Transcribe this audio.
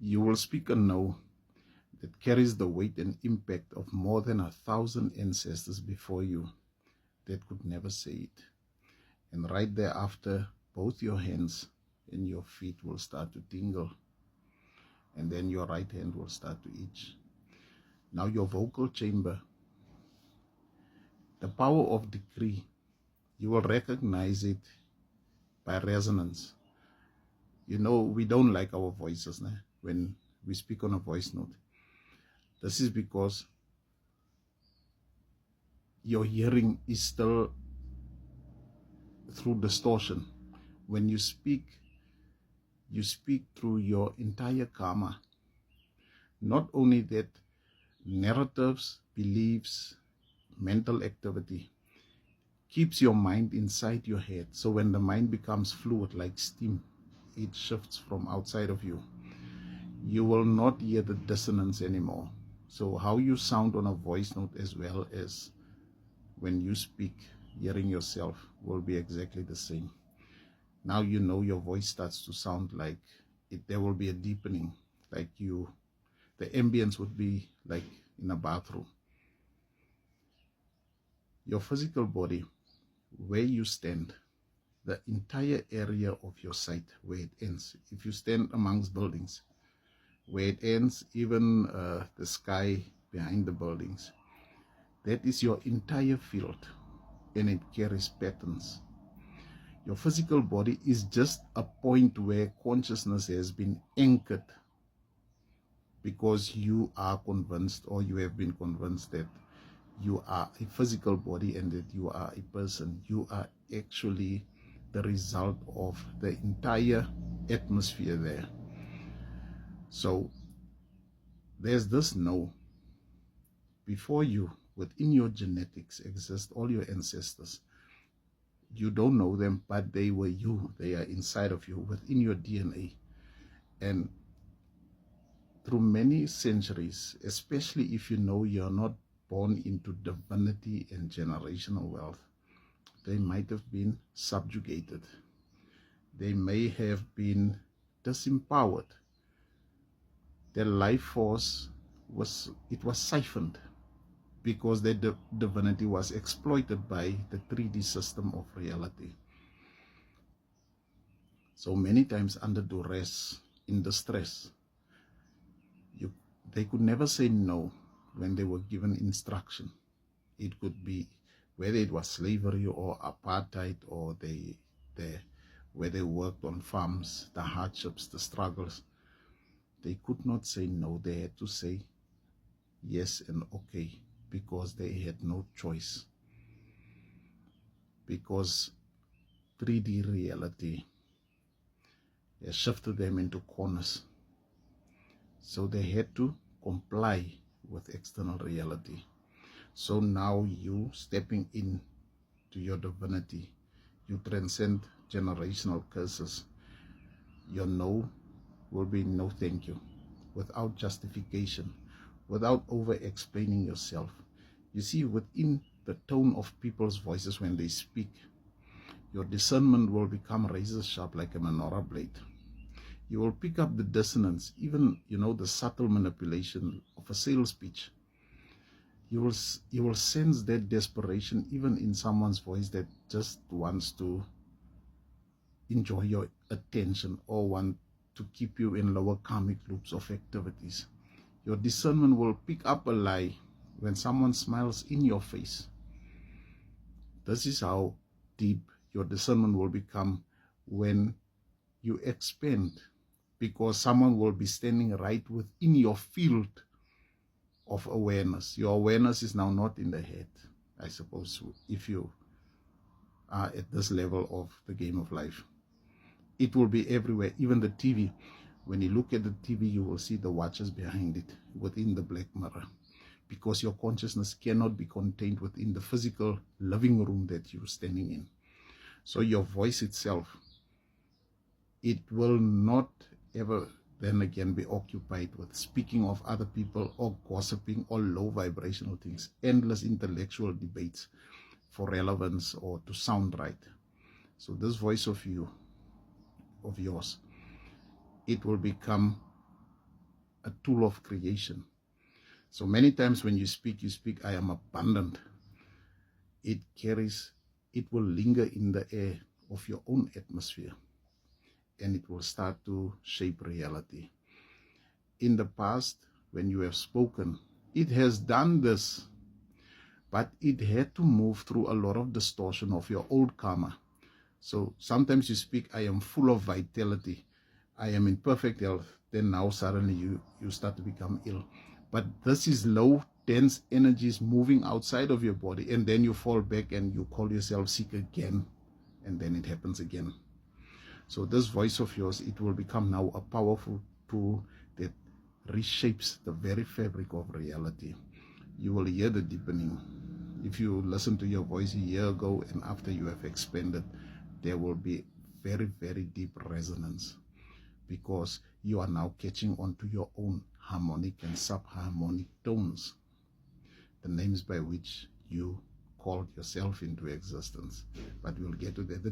You will speak a no that carries the weight and impact of more than 1,000 ancestors before you that could never say it. And right thereafter, both your hands and your feet will start to tingle. And then your right hand will start to itch. Now your vocal chamber, the power of decree, you will recognize it by resonance. You know, we don't like our voices when we speak on a voice note. This is because your hearing is still through distortion. When you speak through your entire karma. Not only that, narratives, beliefs, mental activity keeps your mind inside your head. So when the mind becomes fluid like steam, it shifts from outside of you. You will not hear the dissonance anymore. So how you sound on a voice note as well as when you speak, hearing yourself will be exactly the same. Now you know your voice starts to sound like it. There will be a deepening, like the ambience would be like in a bathroom. Your physical body, where you stand, the entire area of your sight, where it ends. If you stand amongst buildings, where it ends, even the sky behind the buildings, that is your entire field, and it carries patterns. Your physical body is just a point where consciousness has been anchored, because you are convinced, or you have been convinced, that you are a physical body and that you are a person. You are actually the result of the entire atmosphere there. So there's this no. Before you, within your genetics, exist all your ancestors. You don't know them, but they were you. They are inside of you, within your DNA. And through many centuries, especially if you know you're not born into divinity and generational wealth, they might have been subjugated. They may have been disempowered. Their life force was siphoned, because their divinity was exploited by the 3D system of reality. So many times under duress, in distress, they could never say no when they were given instruction. It could be whether it was slavery or apartheid, or where they worked on farms, the hardships, the struggles. They could not say no. They had to say yes and okay, because they had no choice. Because 3D reality has shifted them into corners. So they had to comply with external reality. So now you stepping in to your divinity, you transcend generational curses. Your no will be no thank you, without justification, without over-explaining yourself. You see, within the tone of people's voices when they speak, your discernment will become razor sharp like a menorah blade. You will pick up the dissonance, even, the subtle manipulation of a sales pitch. You will sense that desperation even in someone's voice that just wants to enjoy your attention, or want to keep you in lower karmic loops of activities. Your discernment will pick up a lie when someone smiles in your face. This is how deep your discernment will become when you expand, because someone will be standing right within your field of awareness. Your awareness is now not in the head, I suppose, if you are at this level of the game of life. It will be everywhere, even the TV. When you look at the TV, you will see the watchers behind it, within the black mirror, because your consciousness cannot be contained within the physical living room that you're standing in. So your voice itself, it will not ever then again be occupied with speaking of other people, or gossiping, or low vibrational things, endless intellectual debates for relevance or to sound right. So this voice of yours, it will become a tool of creation. So many times when you speak, I am abundant. It will linger in the air of your own atmosphere, and it will start to shape reality. In the past, when you have spoken, it has done this, but it had to move through a lot of distortion of your old karma. So sometimes you speak, I am full of vitality, I am in perfect health, then now suddenly you start to become ill. But this is low, dense energies moving outside of your body, and then you fall back and you call yourself sick again, and then it happens again. So this voice of yours, it will become now a powerful tool that reshapes the very fabric of reality. You will hear the deepening. If you listen to your voice a year ago and after you have expanded, there will be very, very deep resonance, because you are now catching on to your own harmonic and subharmonic tones, the names by which you called yourself into existence. But we'll get to that.